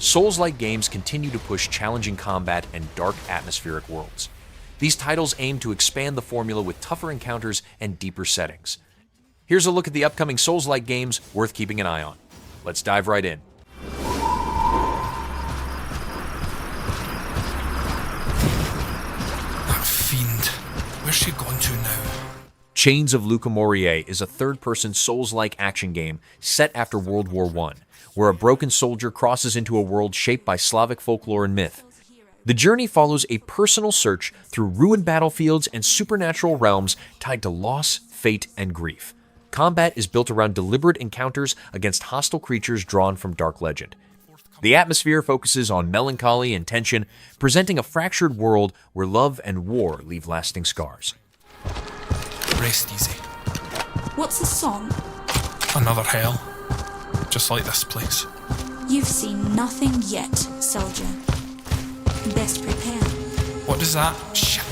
Souls-like games continue to push challenging combat and dark atmospheric worlds. These titles aim to expand the formula with tougher encounters and deeper settings. Here's a look at the upcoming Souls-like games worth keeping an eye on. Let's dive right in. That fiend, where's she gone to now? Chains of Lukomorye is a third-person Souls-like action game set after World War I, where a broken soldier crosses into a world shaped by Slavic folklore and myth. The journey follows a personal search through ruined battlefields and supernatural realms tied to loss, fate, and grief. Combat is built around deliberate encounters against hostile creatures drawn from dark legend. The atmosphere focuses on melancholy and tension, presenting a fractured world where love and war leave lasting scars. Rest easy. What's the song? Another hell. Just like this place. You've seen nothing yet, soldier. Best prepare. What does that? Shit.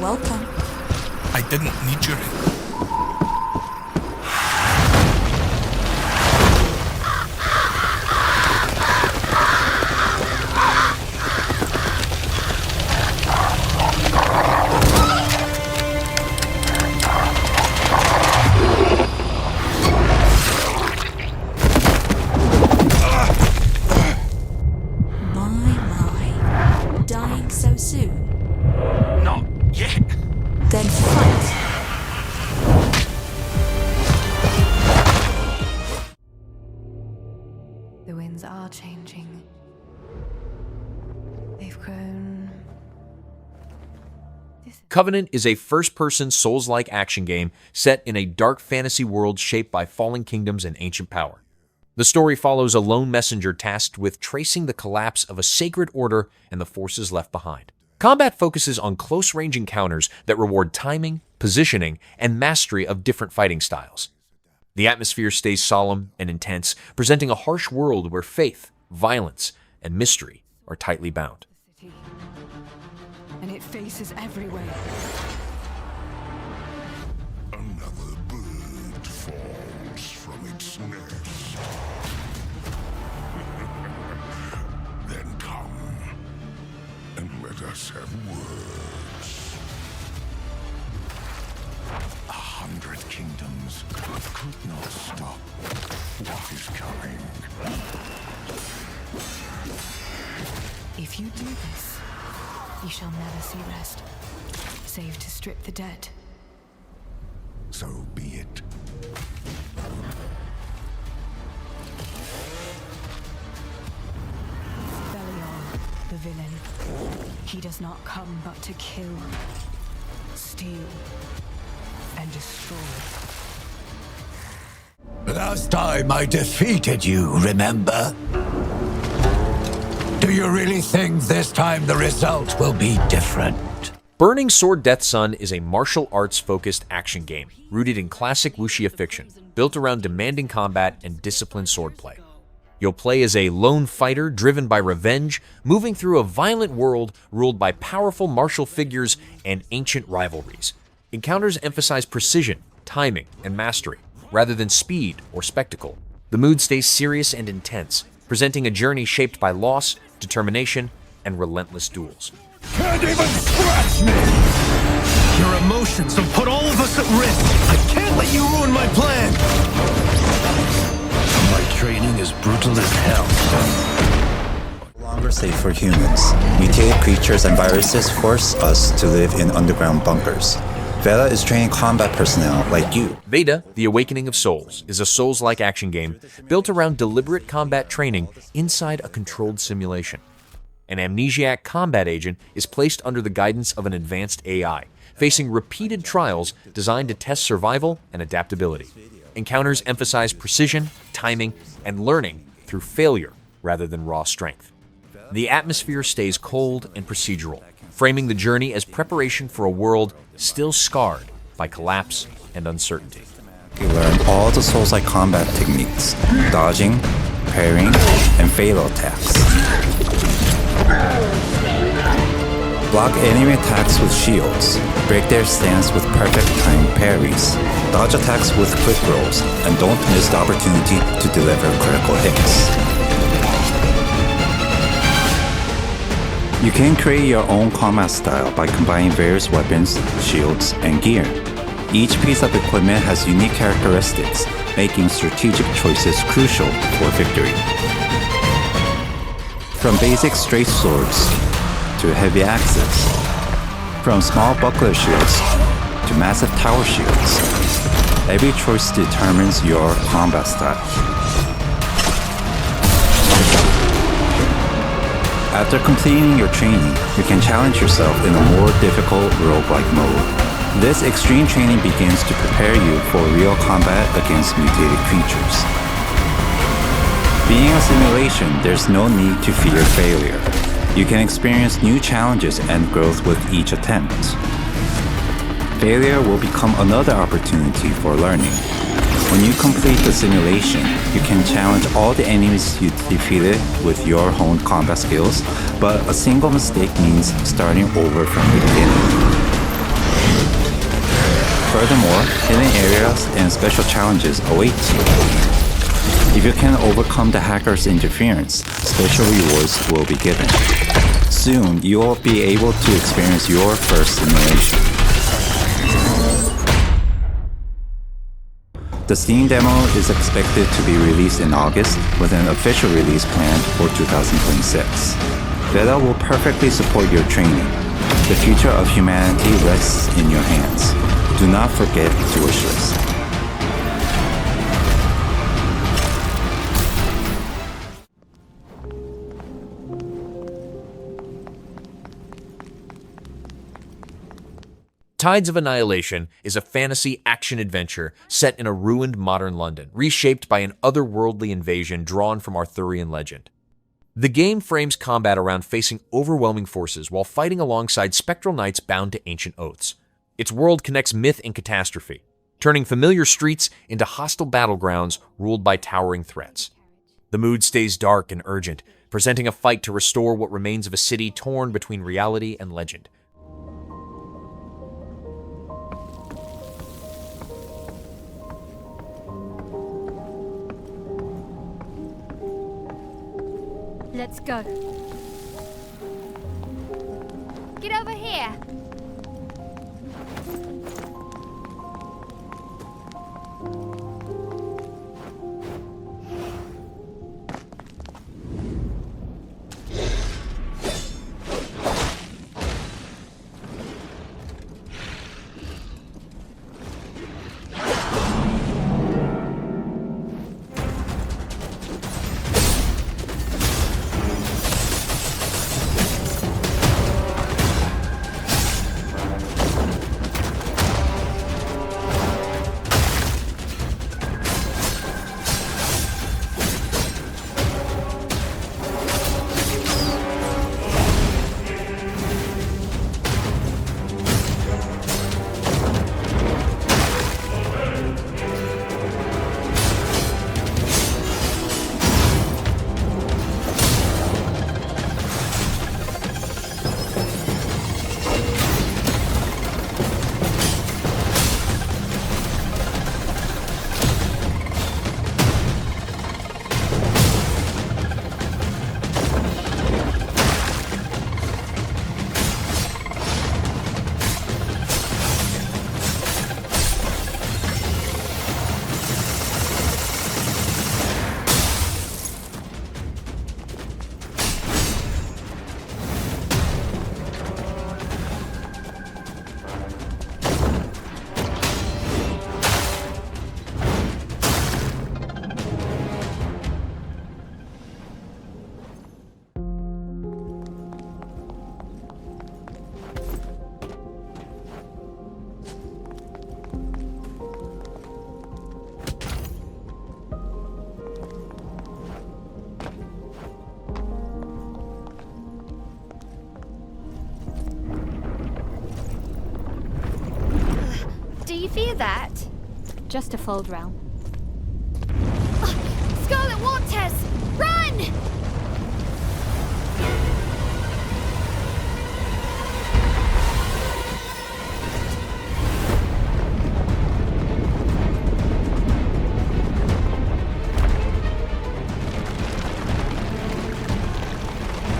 Welcome. I didn't need your help. My. Dying so soon? Not yet. Then fight. The winds are changing. They've grown. Covenant is a first-person Souls-like action game set in a dark fantasy world shaped by fallen kingdoms and ancient power. The story follows a lone messenger tasked with tracing the collapse of a sacred order and the forces left behind. Combat focuses on close-range encounters that reward timing, positioning, and mastery of different fighting styles. The atmosphere stays solemn and intense, presenting a harsh world where faith, violence, and mystery are tightly bound. And it faces everywhere. Another bird falls from its nest. Then come and let us have words. 100 kingdoms could not stop what is coming. If you do this, you shall never see rest, save to strip the dead. So be it. Belial, the villain. He does not come but to kill, steal, and destroy. Last time I defeated you, remember? Do you really think this time the result will be different? Burning Sword Death Sun is a martial arts-focused action game rooted in classic wuxia fiction, built around demanding combat and disciplined swordplay. You'll play as a lone fighter driven by revenge, moving through a violent world ruled by powerful martial figures and ancient rivalries. Encounters emphasize precision, timing, and mastery, rather than speed or spectacle. The mood stays serious and intense, presenting a journey shaped by loss, determination, and relentless duels. Can't even scratch me! Your emotions will put all of us at risk. I can't let you ruin my plan. My training is brutal as hell. No longer safe for humans. Mutated creatures and viruses force us to live in underground bunkers. V.E.D.A is training combat personnel like you. V.E.D.A, The Awakening of Souls, is a Souls-like action game built around deliberate combat training inside a controlled simulation. An amnesiac combat agent is placed under the guidance of an advanced AI, facing repeated trials designed to test survival and adaptability. Encounters emphasize precision, timing, and learning through failure rather than raw strength. The atmosphere stays cold and procedural, framing the journey as preparation for a world still scarred by collapse and uncertainty. You learn all the Souls-like combat techniques, dodging, parrying, and fatal attacks. Block enemy attacks with shields, break their stance with perfect timed parries, dodge attacks with quick rolls, and don't miss the opportunity to deliver critical hits. You can create your own combat style by combining various weapons, shields, and gear. Each piece of equipment has unique characteristics, making strategic choices crucial for victory. From basic straight swords to heavy axes, from small buckler shields to massive tower shields, every choice determines your combat style. After completing your training, you can challenge yourself in a more difficult roguelike mode. This extreme training begins to prepare you for real combat against mutated creatures. Being a simulation, there's no need to fear failure. You can experience new challenges and growth with each attempt. Failure will become another opportunity for learning. When you complete the simulation, you can challenge all the enemies you defeated with your honed combat skills, but a single mistake means starting over from the beginning. Furthermore, hidden areas and special challenges await you. If you can overcome the hacker's interference, special rewards will be given. Soon, you will be able to experience your first simulation. The Steam demo is expected to be released in August, with an official release planned for 2026. V.E.D.A will perfectly support your training. The future of humanity rests in your hands. Do not forget to wish list. Tides of Annihilation is a fantasy action-adventure set in a ruined modern London, reshaped by an otherworldly invasion drawn from Arthurian legend. The game frames combat around facing overwhelming forces while fighting alongside spectral knights bound to ancient oaths. Its world connects myth and catastrophe, turning familiar streets into hostile battlegrounds ruled by towering threats. The mood stays dark and urgent, presenting a fight to restore what remains of a city torn between reality and legend. Let's go. Get over here. fear that. Just a fold realm. Scarlet Waters! Run!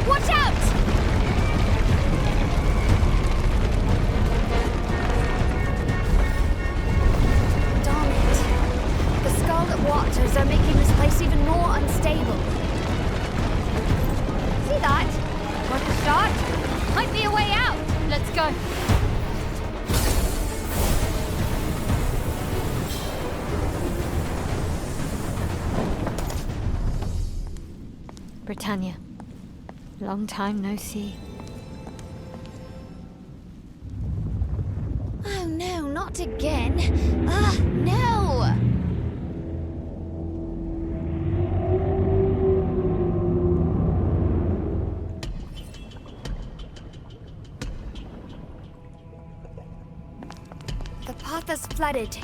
Watch out! Darn it. The Scarlet Waters are making this place even more unstable. See that? Worth a shot? Might be a way out. Let's go. Britannia. Long time no see. Oh no, not again. No! The path is flooded.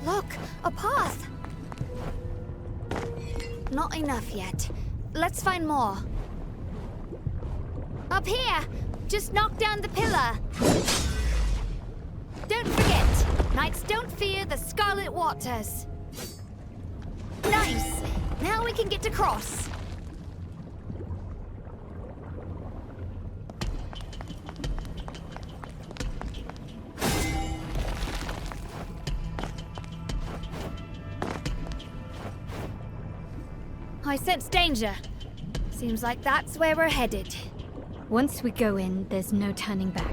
Look, a path. Not enough yet. Let's find more. Up here! Just knock down the pillar. Don't forget, knights don't fear the Scarlet Waters. Nice! Now we can get across. I sense danger. Seems like that's where we're headed. Once we go in, there's no turning back.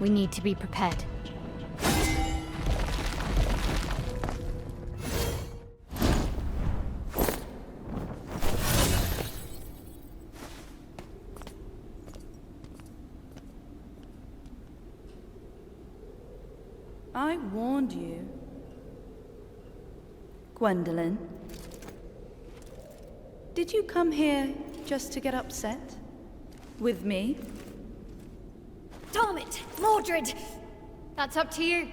We need to be prepared. I warned you. Gwendolyn. Did you come here just to get upset? With me? Damn it! Mordred! That's up to you.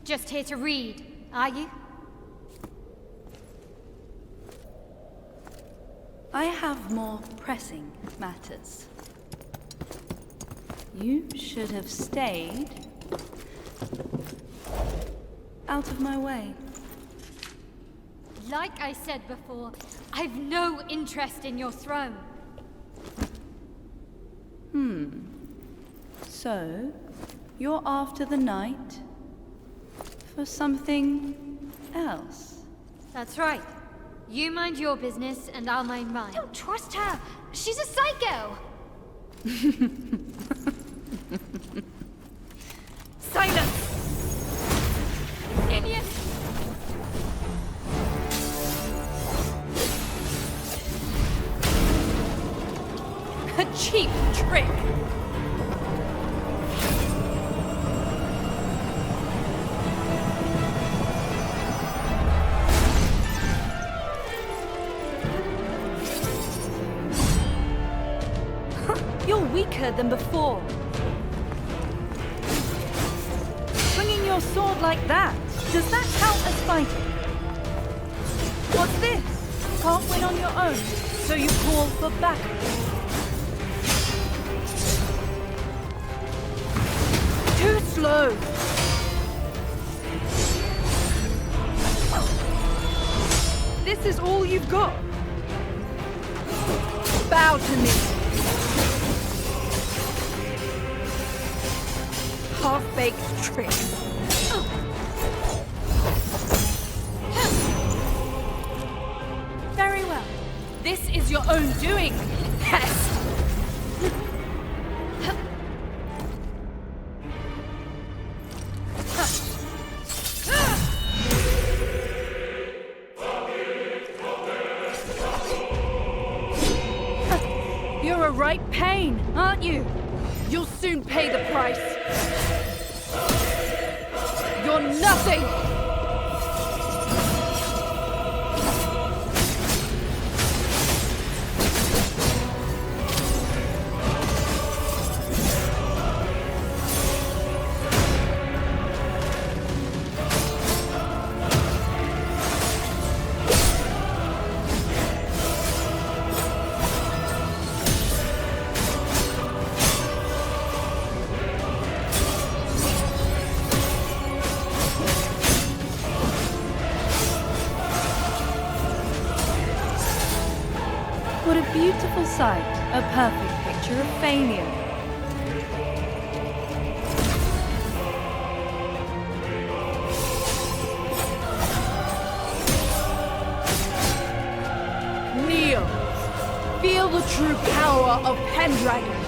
Just here to read, are you? I have more pressing matters. You should have stayed out of my way. Like I said before, I've no interest in your throne. So, you're after the knight for something else? That's right. You mind your business, and I'll mind mine. Don't trust her! She's a psycho! Silence! Idiot! A cheap trick! You're weaker than before. Swinging your sword like that, does that count as fighting? What's this? Can't win on your own, so you call for backup. Too slow. This is all you've got. Bow to me. Half-baked trick. Very well. This is your own doing, pest. You're a right pain, aren't you? You'll soon pay the price. You're nothing! beautiful sight, a perfect picture of failure. Nioh, feel the true power of Pendragon.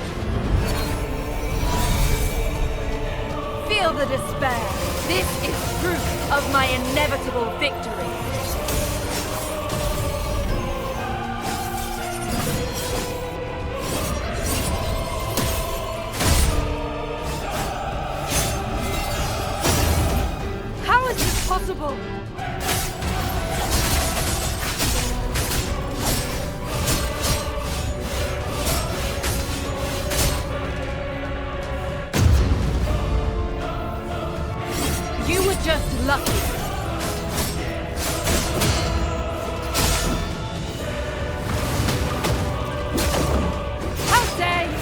Feel the despair. This is proof of my inevitable victory. How is this possible? You were just lucky. How dare you?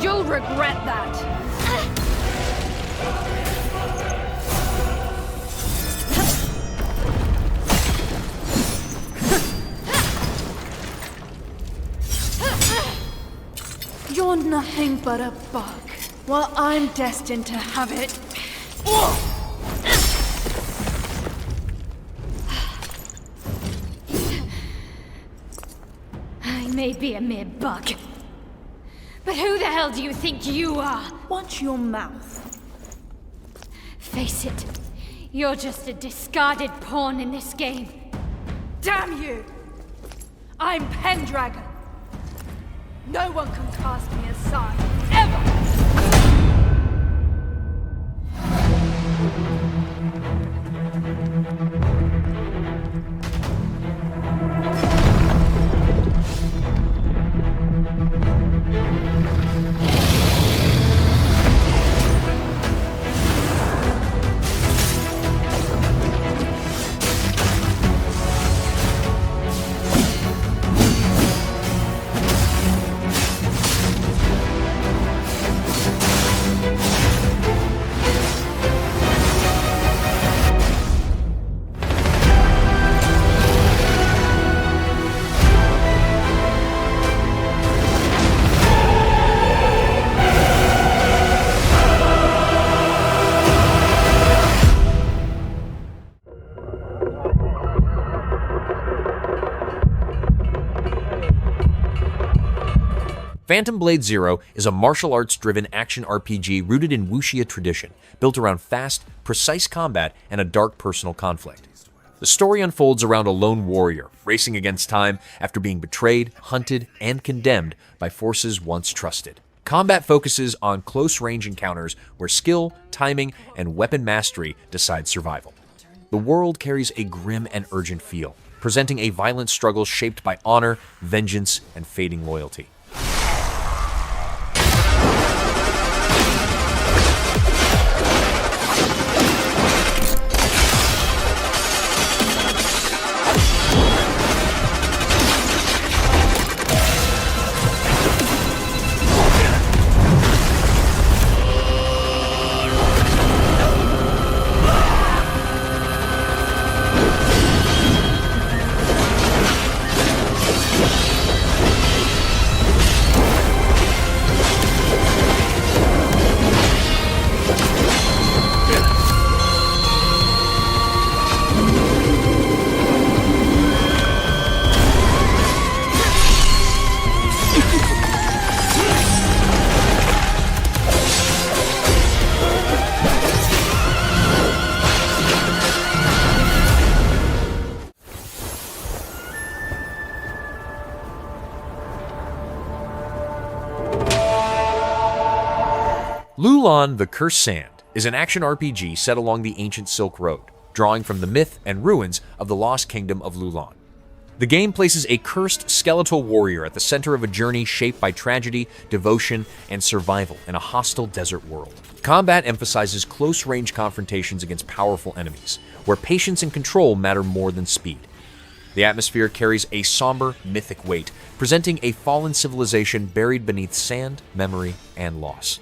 You'll regret that. You're nothing but a bug. Well, I'm destined to have it. I may be a mere bug. But who the hell do you think you are? Watch your mouth. Face it, you're just a discarded pawn in this game. Damn you! I'm Pendragon. No one can cast me aside, ever! Phantom Blade Zero is a martial arts-driven action RPG rooted in wuxia tradition, built around fast, precise combat and a dark personal conflict. The story unfolds around a lone warrior, racing against time after being betrayed, hunted, and condemned by forces once trusted. Combat focuses on close-range encounters where skill, timing, and weapon mastery decide survival. The world carries a grim and urgent feel, presenting a violent struggle shaped by honor, vengeance, and fading loyalty. Loulan, the Cursed Sand is an action RPG set along the ancient Silk Road, drawing from the myth and ruins of the lost kingdom of Loulan. The game places a cursed skeletal warrior at the center of a journey shaped by tragedy, devotion, and survival in a hostile desert world. Combat emphasizes close-range confrontations against powerful enemies, where patience and control matter more than speed. The atmosphere carries a somber, mythic weight, presenting a fallen civilization buried beneath sand, memory, and loss.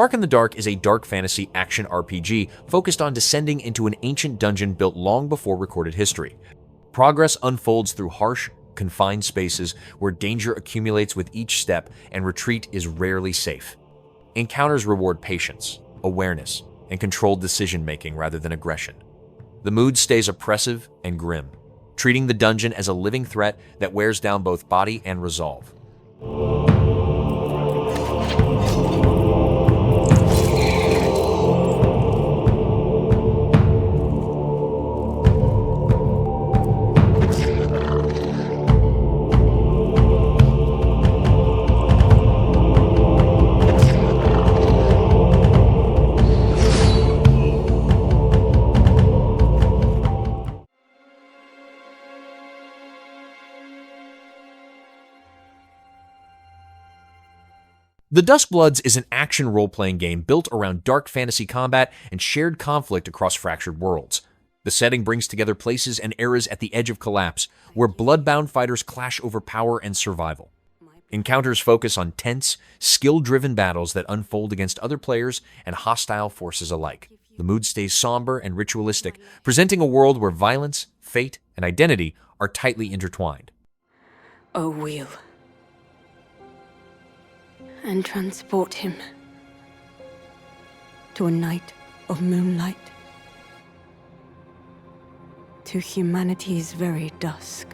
Spark in the Dark is a dark fantasy action RPG focused on descending into an ancient dungeon built long before recorded history. Progress unfolds through harsh, confined spaces where danger accumulates with each step and retreat is rarely safe. Encounters reward patience, awareness, and controlled decision-making rather than aggression. The mood stays oppressive and grim, treating the dungeon as a living threat that wears down both body and resolve. The Duskbloods is an action role-playing game built around dark fantasy combat and shared conflict across fractured worlds. The setting brings together places and eras at the edge of collapse, where blood-bound fighters clash over power and survival. Encounters focus on tense, skill-driven battles that unfold against other players and hostile forces alike. The mood stays somber and ritualistic, presenting a world where violence, fate, and identity are tightly intertwined. O wheel, and transport him to a night of moonlight, to humanity's very dusk.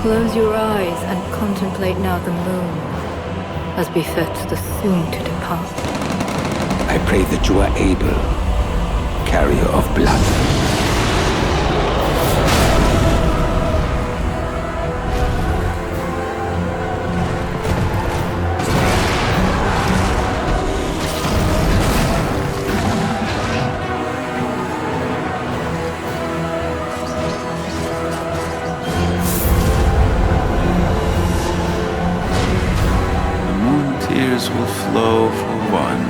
Close your eyes and contemplate now the moon, as befits the soon-to-depart. I pray that you are able, carrier of blood. Will flow for one,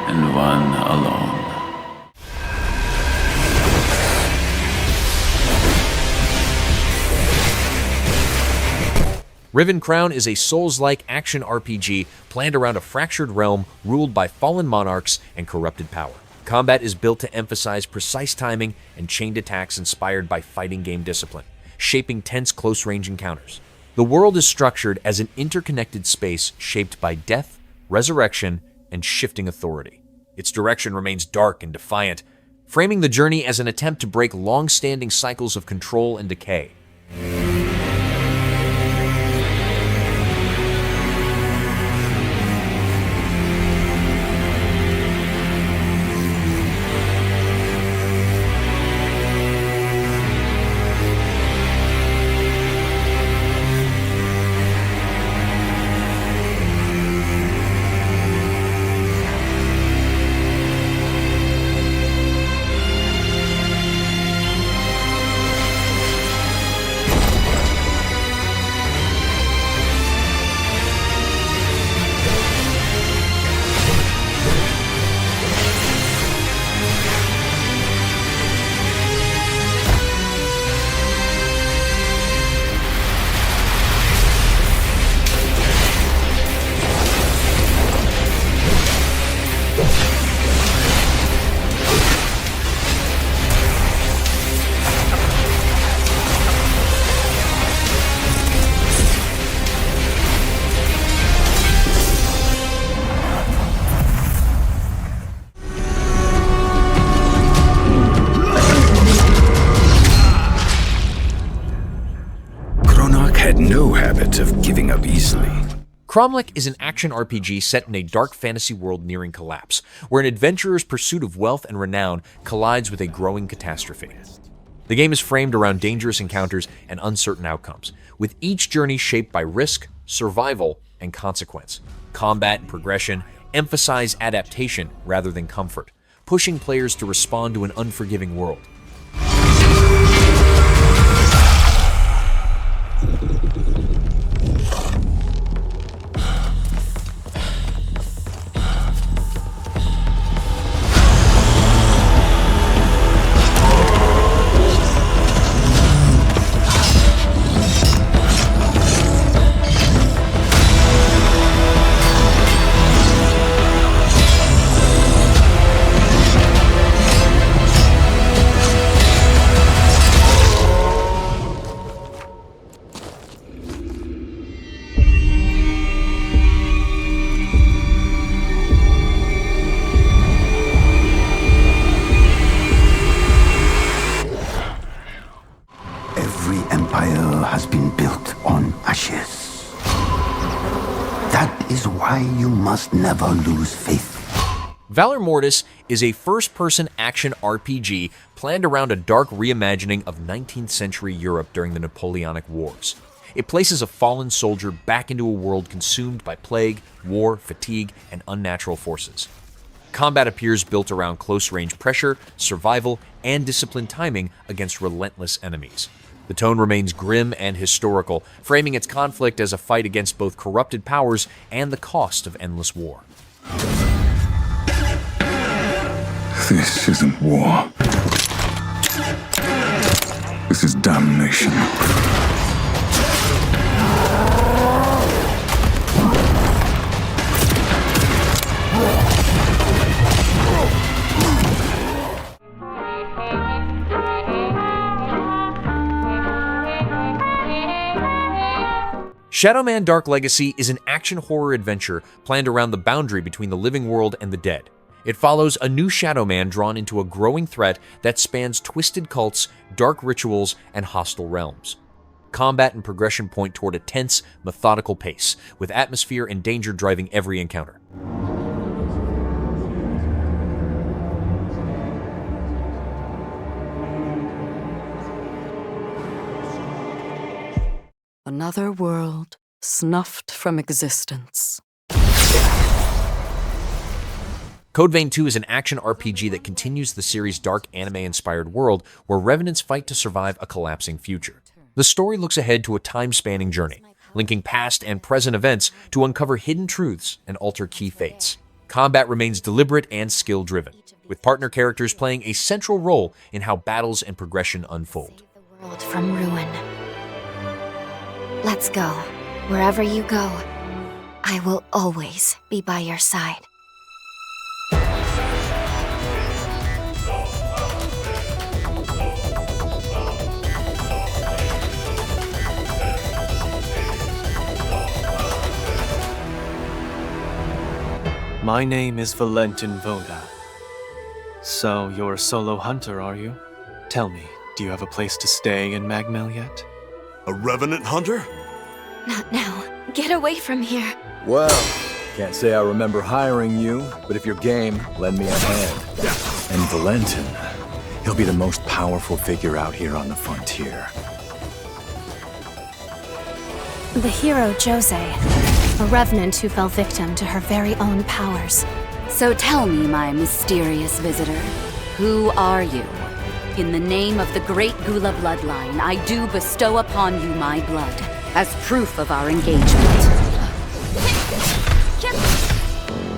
and one alone. Riven Crown is a Souls-like action RPG planned around a fractured realm ruled by fallen monarchs and corrupted power. Combat is built to emphasize precise timing and chained attacks inspired by fighting game discipline, shaping tense close-range encounters. The world is structured as an interconnected space shaped by death, resurrection, and shifting authority. Its direction remains dark and defiant, framing the journey as an attempt to break long-standing cycles of control and decay. habit of giving up easily. Kromlech is an action RPG set in a dark fantasy world nearing collapse, where an adventurer's pursuit of wealth and renown collides with a growing catastrophe. The game is framed around dangerous encounters and uncertain outcomes, with each journey shaped by risk, survival, and consequence. Combat and progression emphasize adaptation rather than comfort, pushing players to respond to an unforgiving world. Never lose faith. Valor Mortis is a first-person action RPG planned around a dark reimagining of 19th century Europe during the Napoleonic Wars. It places a fallen soldier back into a world consumed by plague, war, fatigue, and unnatural forces. Combat appears built around close-range pressure, survival, and disciplined timing against relentless enemies. The tone remains grim and historical, framing its conflict as a fight against both corrupted powers and the cost of endless war. This isn't war. This is damnation. Shadowman Dark Legacy is an action horror adventure planned around the boundary between the living world and the dead. It follows a new Shadowman drawn into a growing threat that spans twisted cults, dark rituals, and hostile realms. Combat and progression point toward a tense, methodical pace, with atmosphere and danger driving every encounter. Another world snuffed from existence. Code Vein 2 is an action RPG that continues the series' dark anime-inspired world where revenants fight to survive a collapsing future. The story looks ahead to a time-spanning journey, linking past and present events to uncover hidden truths and alter key fates. Combat remains deliberate and skill-driven, with partner characters playing a central role in how battles and progression unfold. The world from ruin. Let's go. Wherever you go, I will always be by your side. My name is Valentin V.E.D.A. So, you're a solo hunter, are you? Tell me, do you have a place to stay in Magmel yet? A revenant hunter? Not now. Get away from here. Well, can't say I remember hiring you, but if you're game, lend me a hand. And Valentin, he'll be the most powerful figure out here on the frontier. The hero Jose, a revenant who fell victim to her very own powers. So tell me, my mysterious visitor, who are you? In the name of the great Gula bloodline, I do bestow upon you my blood, as proof of our engagement.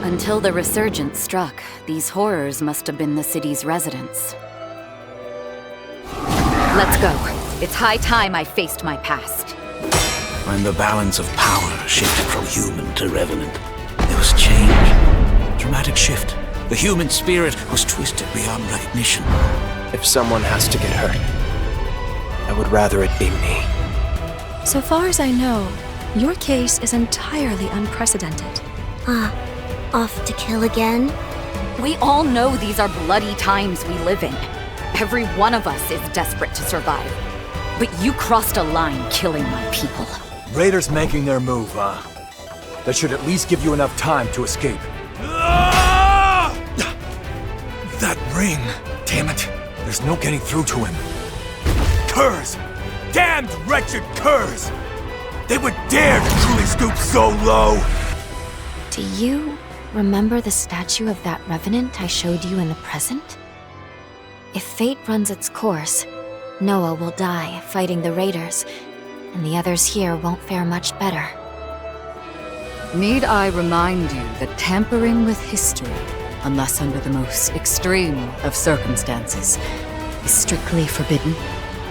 Until the resurgence struck, these horrors must have been the city's residents. Let's go. It's high time I faced my past. When the balance of power shifted from human to revenant, there was change. Dramatic shift. The human spirit was twisted beyond recognition. If someone has to get hurt, I would rather it be me. So far as I know, your case is entirely unprecedented. Off to kill again? We all know these are bloody times we live in. Every one of us is desperate to survive. But you crossed a line killing my people. Raiders making their move, huh? That should at least give you enough time to escape. That ring! Damn it! There's no getting through to him. Curs! Damned wretched curs! They would dare to truly stoop so low! Do you remember the statue of that revenant I showed you in the present? If fate runs its course, Nioh will die fighting the Raiders, and the others here won't fare much better. Need I remind you that tampering with history, unless under the most extreme of circumstances, is strictly forbidden?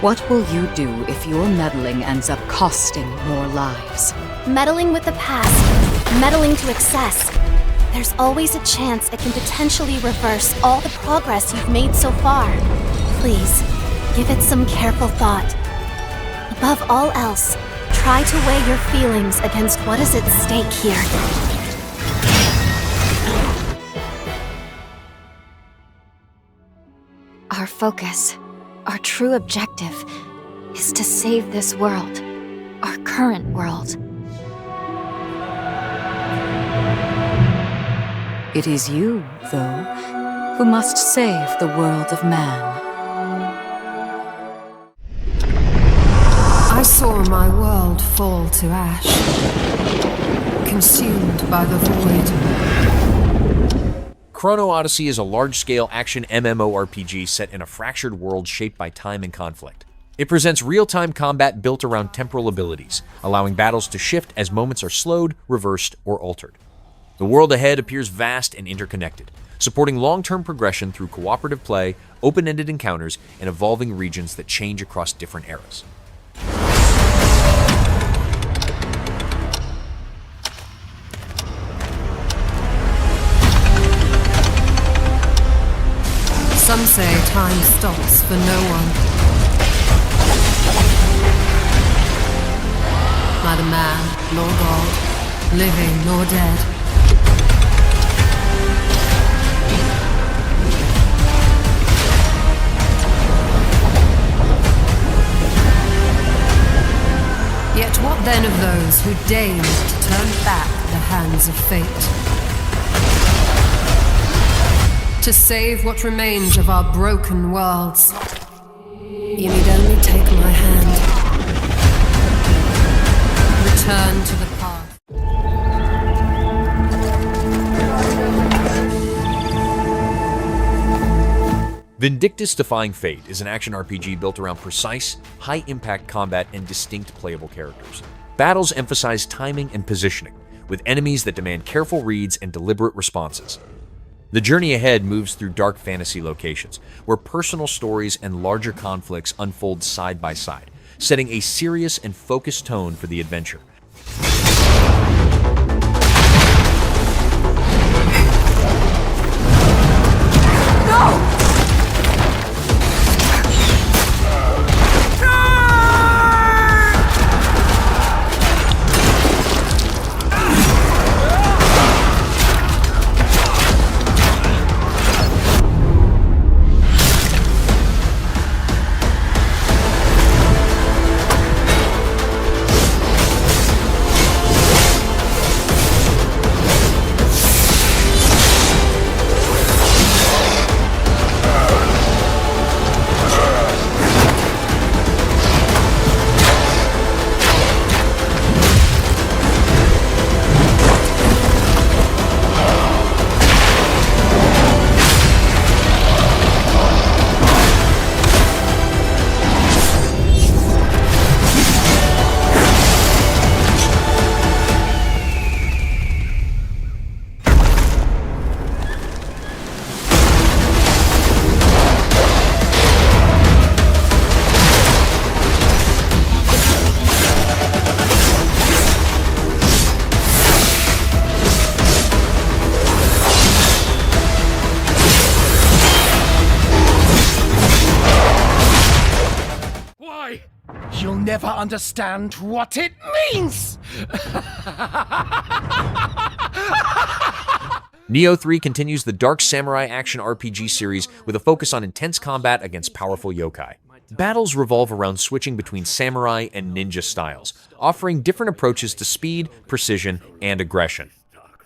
What will you do if your meddling ends up costing more lives? Meddling with the past, meddling to excess. There's always a chance it can potentially reverse all the progress you've made so far. Please, give it some careful thought. Above all else, try to weigh your feelings against what is at stake here. Our focus, our true objective, is to save this world, our current world. It is you, though, who must save the world of man. I saw my world fall to ash, consumed by the void. Chrono Odyssey is a large-scale action MMORPG set in a fractured world shaped by time and conflict. It presents real-time combat built around temporal abilities, allowing battles to shift as moments are slowed, reversed, or altered. The world ahead appears vast and interconnected, supporting long-term progression through cooperative play, open-ended encounters, and evolving regions that change across different eras. Some say time stops for no one. Neither man nor God, living nor dead. Yet what then of those who deigned to turn back the hands of fate? To save what remains of our broken worlds, you need only take my hand. Return to the path. Vindictus Defying Fate is an action RPG built around precise, high-impact combat and distinct playable characters. Battles emphasize timing and positioning, with enemies that demand careful reads and deliberate responses. The journey ahead moves through dark fantasy locations, where personal stories and larger conflicts unfold side by side, setting a serious and focused tone for the adventure. No! You'll never understand what it means! Nioh 3 continues the Dark Samurai action RPG series with a focus on intense combat against powerful yokai. Battles revolve around switching between samurai and ninja styles, offering different approaches to speed, precision, and aggression.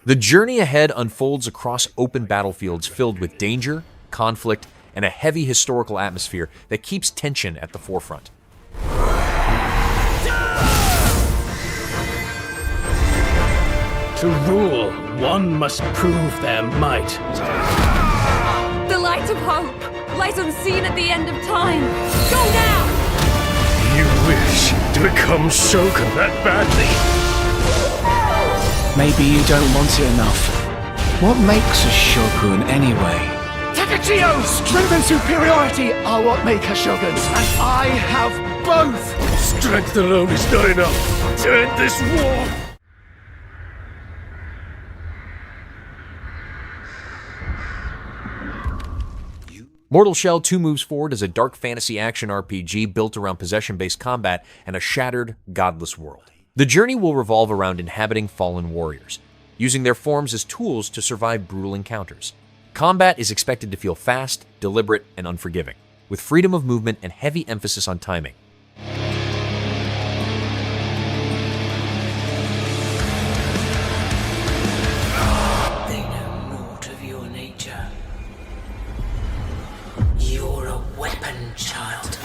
The journey ahead unfolds across open battlefields filled with danger, conflict, and a heavy historical atmosphere that keeps tension at the forefront. To rule, one must prove their might. The light of hope lies unseen at the end of time. Go now! You wish to become Shogun that badly? Maybe you don't want it enough. What makes a Shogun anyway? Takachio! Strength and superiority are what make a Shogun, and I have both! Strength alone is not enough to end this war! Mortal Shell 2 moves forward as a dark fantasy action RPG built around possession-based combat and a shattered, godless world. The journey will revolve around inhabiting fallen warriors, using their forms as tools to survive brutal encounters. Combat is expected to feel fast, deliberate, and unforgiving, with freedom of movement and heavy emphasis on timing. They know naught of your nature. You're a weapon, child.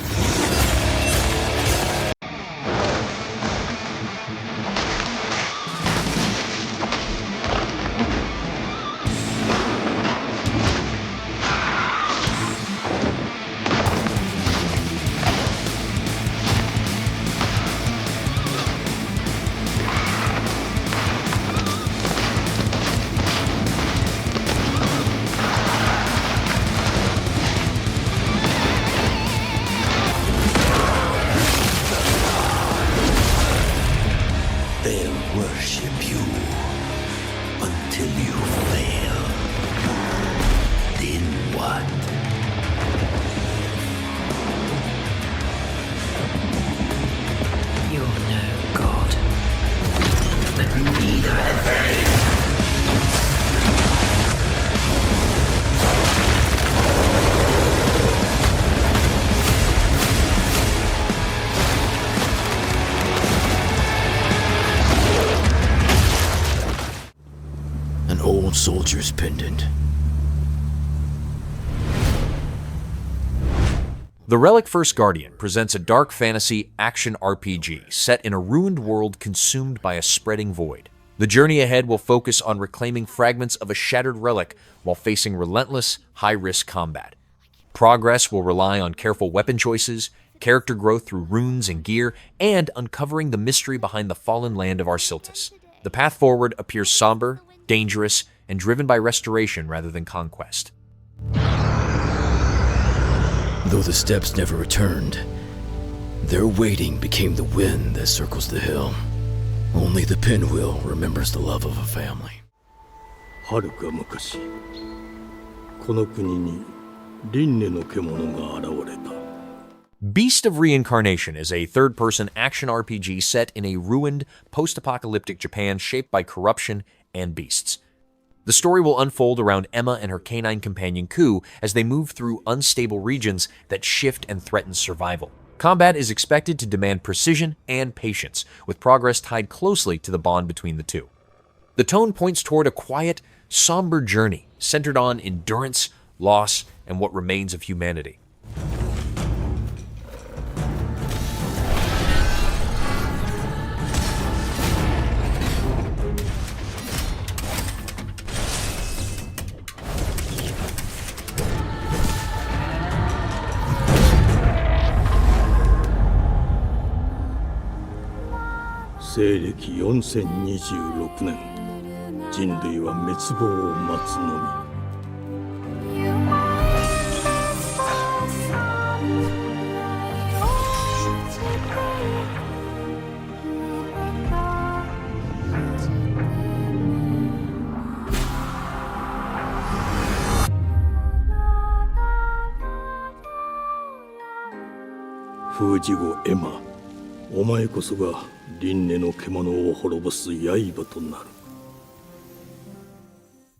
Soldier's pendant. The Relic First Guardian presents a dark fantasy action RPG set in a ruined world consumed by a spreading void. The journey ahead will focus on reclaiming fragments of a shattered relic while facing relentless, high-risk combat. Progress will rely on careful weapon choices, character growth through runes and gear, and uncovering the mystery behind the fallen land of Arsiltis. The path forward appears somber, dangerous, and driven by restoration rather than conquest. Though the steps never returned, their waiting became the wind that circles the hill. Only the pinwheel remembers the love of a family. Beast of Reincarnation is a third-person action RPG set in a ruined, post-apocalyptic Japan shaped by corruption and beasts. The story will unfold around Emma and her canine companion Ku as they move through unstable regions that shift and threaten survival. Combat is expected to demand precision and patience, with progress tied closely to the bond between the two. The tone points toward a quiet, somber journey centered on endurance, loss, and what remains of humanity. Seireki 4026年、人類は滅亡を待つのみ。封じ子エマ、お前こそが輪廻の獣を滅ぼす刃となる。